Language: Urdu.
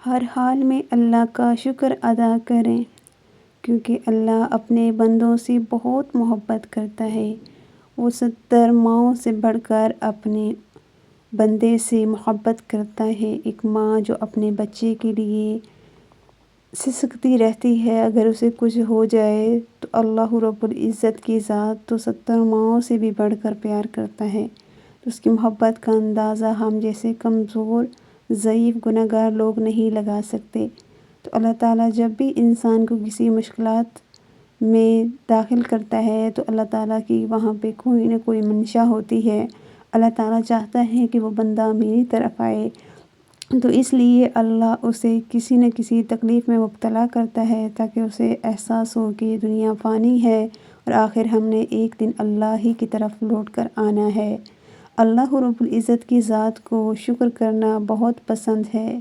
ہر حال میں اللہ کا شکر ادا کریں، کیونکہ اللہ اپنے بندوں سے بہت محبت کرتا ہے۔ وہ 70 ماؤں سے بڑھ کر اپنے بندے سے محبت کرتا ہے۔ ایک ماں جو اپنے بچے کے لیے سسکتی رہتی ہے، اگر اسے کچھ ہو جائے تو اللہ رب العزت کی ذات تو 70 ماؤں سے بھی بڑھ کر پیار کرتا ہے۔ تو اس کی محبت کا اندازہ ہم جیسے کمزور، ضعیف، گنہگار لوگ نہیں لگا سکتے۔ تو اللہ تعالیٰ جب بھی انسان کو کسی مشکلات میں داخل کرتا ہے تو اللہ تعالیٰ کی وہاں پہ کوئی نہ کوئی منشا ہوتی ہے۔ اللہ تعالیٰ چاہتا ہے کہ وہ بندہ میری طرف آئے، تو اس لیے اللہ اسے کسی نہ کسی تکلیف میں مبتلا کرتا ہے تاکہ اسے احساس ہو کہ یہ دنیا فانی ہے اور آخر ہم نے ایک دن اللہ ہی کی طرف لوٹ کر آنا ہے۔ اللہ رب العزت کی ذات کو شکر کرنا بہت پسند ہے۔